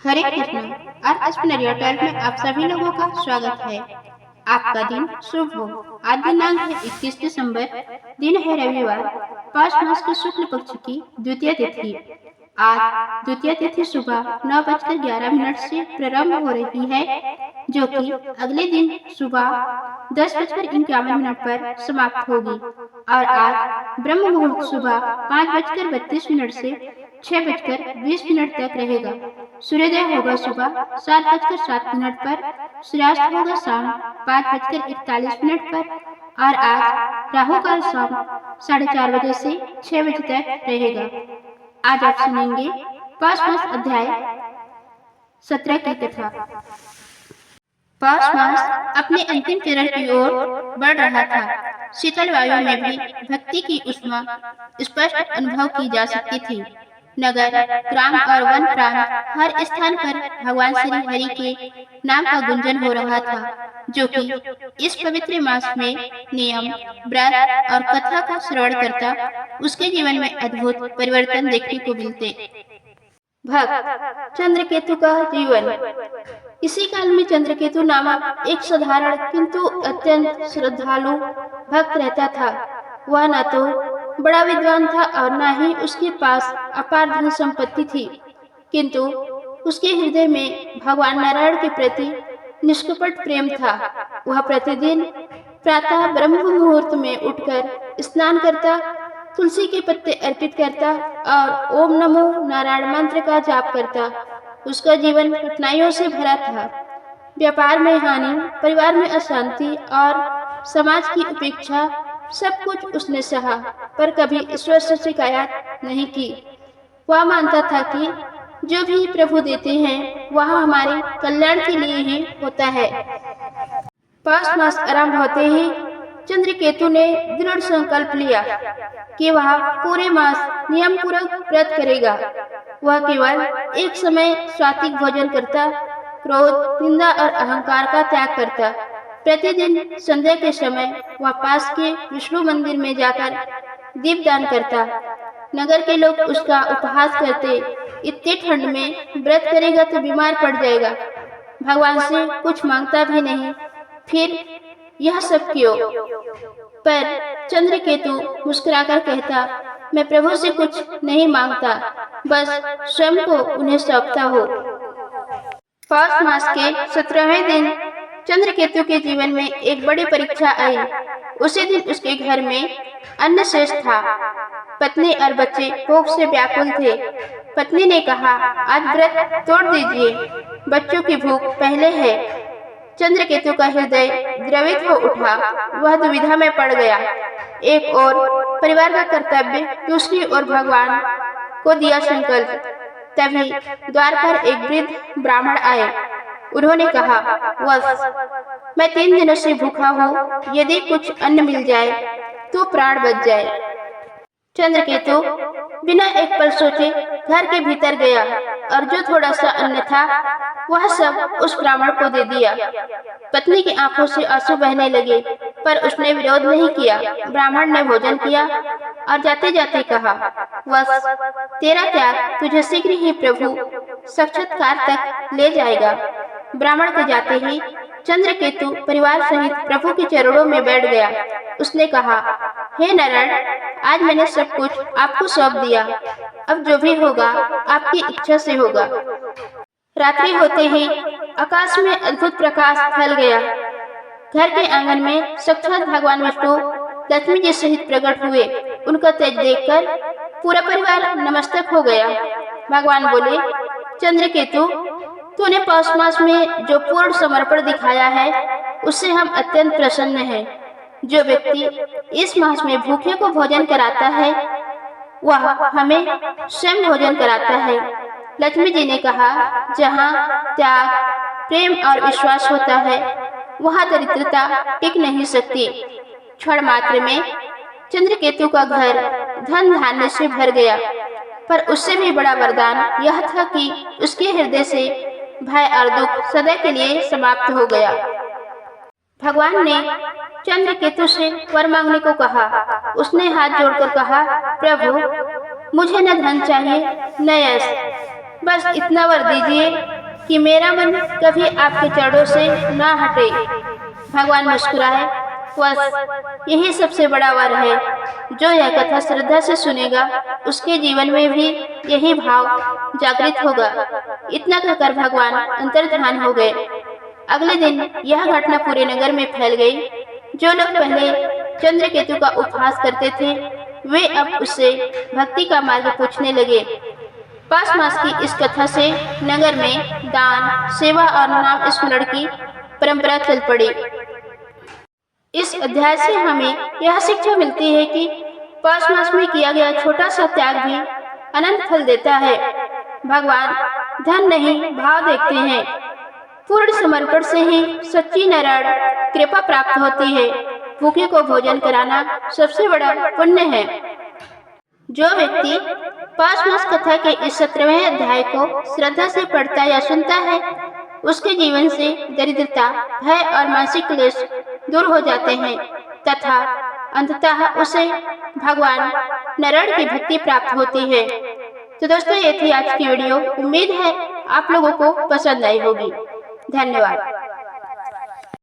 हरे कृष्ण। आज स्पिनरिया 12 में आप सभी लोगों का स्वागत है। आपका दिन शुभ हो। आज दिनांक है 21 दिसंबर। दिन है रविवार। 5 मास के शुक्ल पक्ष की द्वितीय तिथि। आज द्वितीय तिथि सुबह 9:11 से प्रारंभ हो रही है, जो कि अगले दिन सुबह 10:51 पर समाप्त होगी। और आज ब्रह्म मुहूर्त सुबह 5:32 से 6:20 तक रहेगा। सूर्योदय होगा सुबह 7:07 पर। सूर्यास्त होगा शाम 5:41 पर। और आज राहु काल शाम 4:30 बजे से 6 बजे तक रहेगा। आज आप सुनेंगे 5 मास अध्याय 17 की कथा। 5 मास अपने अंतिम चरण की ओर बढ़ रहा था। शीतल वायु में भी भक्ति की ऊष्मा स्पष्ट अनुभव की जा सकती थी। नगर, ग्राम और वन प्रांत हर स्थान पर भगवान श्री हरि के नाम का गुंजन हो रहा था, जो कि इस पवित्र मास में नियम, व्रत और कथा का श्रवण करता उसके जीवन में अद्भुत परिवर्तन देखने को मिलते। भक्त चंद्रकेतु का जीवन। इसी काल में चंद्रकेतु नामक एक साधारण किंतु अत्यंत श्रद्धालु भक्त रहता था। वह न तो बड़ा विद्वान था और न ही उसके पास अपार धन संपत्ति थी, किंतु उसके हृदय में भगवान नारायण के प्रति निष्कपट प्रेम था। वह प्रतिदिन प्रातः ब्रह्म मुहूर्त में उठकर स्नान करता, तुलसी के पत्ते अर्पित करता और ओम नमो नारायण मंत्र का जाप करता। उसका जीवन कठिनाइयों से भरा था। व्यापार में हानि, परिवार में अशांति और समाज की उपेक्षा, सब कुछ उसने सहा, पर कभी ईश्वर से शिकायत नहीं की। वह मानता था कि जो भी प्रभु देते हैं वह हमारे कल्याण के लिए ही होता है। 5 मास आरंभ होते ही चंद्रकेतु ने दृढ़ संकल्प लिया कि वह पूरे मास नियम पूर्वक व्रत करेगा। वह केवल एक समय सात्विक भोजन करता, क्रोध, निंदा और अहंकार का त्याग करता। प्रतिदिन संध्या के समय वह पास के विष्णु मंदिर में जाकर दीपदान करता। नगर के लोग उसका उपहास करते, इतने ठंड में व्रत करेगा तो बीमार पड़ जाएगा, भगवान से कुछ मांगता भी नहीं, फिर यह सब क्यों? पर चंद्रकेतु मुस्कुराकर कहता, मैं प्रभु से कुछ नहीं मांगता, बस स्वयं को उन्हें सौंपता हूँ। 5 मास के 17वें दिन चंद्रकेतु के जीवन में एक बड़ी परीक्षा आई। उसी दिन उसके घर में अन्न शेष था। पत्नी और बच्चे भूख से व्याकुल थे। पत्नी ने कहा, आज व्रत तोड़ दीजिए, बच्चों की भूख पहले है। चंद्रकेतु का हृदय द्रवित हो उठा। वह दुविधा में पड़ गया। एक ओर परिवार का कर्तव्य, दूसरी ओर भगवान को दिया संकल्प। तभी द्वार पर एक वृद्ध ब्राह्मण आए। उन्होंने कहा, वत्स, मैं 3 दिनों से भूखा हूँ, यदि कुछ अन्न मिल जाए तो प्राण बच जाए। चंद्रकेतु बिना एक पल सोचे घर के भीतर गया और जो थोड़ा सा अन्न था वह सब उस ब्राह्मण को दे दिया। पत्नी की आंखों से आंसू बहने लगे, पर उसने विरोध नहीं किया। ब्राह्मण ने भोजन किया और जाते जाते कहा, वत्स, तेरा त्याग तुझे शीघ्र ही प्रभु साक्षात्कार तक ले जाएगा। ब्राह्मण के जाते ही चंद्रकेतु परिवार सहित प्रभु के चरणों में बैठ गया। उसने कहा, हे नारायण, आज मैंने सब कुछ आपको सौंप दिया। अब जो भी होगा आपकी इच्छा से होगा। रात्रि होते ही आकाश में अद्भुत प्रकाश फैल गया। घर के आंगन में साक्षात भगवान विष्णु लक्ष्मी जी सहित प्रकट हुए। उनका तेज देखकर पूरा परिवार नमस्तक हो गया। भगवान बोले, चंद्रकेतु, तूने 5 मास में जो पूर्ण समर्पण दिखाया है उससे हम अत्यंत प्रसन्न हैं। जो व्यक्ति इस मास में भूखे को भोजन कराता है वह हमें स्वयं भोजन कराता है। लक्ष्मी जी ने कहा, जहाँ त्याग, प्रेम और विश्वास होता है वहाँ दरिद्रता टिक नहीं सकती। क्षण मात्र में चंद्रकेतु का घर धन धान्य से भर गया, पर उससे भी बड़ा वरदान यह था कि उसके हृदय से भय और दुख सदा के लिए समाप्त हो गया। भगवान ने चंद्रकेतु से वर मांगने को कहा। उसने हाथ जोड़कर कहा, प्रभु, मुझे न धन चाहिए न यश, बस इतना वर दीजिए कि मेरा मन कभी आपके चरणों से ना हटे। भगवान मुस्कुराए। बस यही सबसे बड़ा वर है। जो यह कथा श्रद्धा से सुनेगा उसके जीवन में भी यही भाव जागृत होगा। इतना कहकर भगवान अंतर्ध्यान हो गए। अगले दिन यह घटना पूरे नगर में फैल गई। जो लोग पहले चंद्रकेतु का उपहास करते थे वे अब उससे भक्ति का मार्ग पूछने लगे। 5 मास की इस कथा से नगर में दान, सेवा और नाम स्मरण की परंपरा चल पड़ी। इस अध्याय से हमें यह शिक्षा मिलती है कि 5 मास में किया गया छोटा सा त्याग भी अनंत फल देता है। भगवान धन नहीं भाव देखते हैं। पूर्ण समर्पण से ही सच्ची नारायण कृपा प्राप्त होती है। भूखे को भोजन कराना सबसे बड़ा पुण्य है। जो व्यक्ति 5 मास कथा के इस 17वें अध्याय को श्रद्धा से पढ़ता या सुनता है उसके जीवन से दरिद्रता, भय और मानसिक क्लेश दूर हो जाते हैं तथा अंततः उसे भगवान नारायण की भक्ति प्राप्त होती है। तो दोस्तों, ये थी आज की वीडियो। उम्मीद है आप लोगों को पसंद आई होगी। धन्यवाद।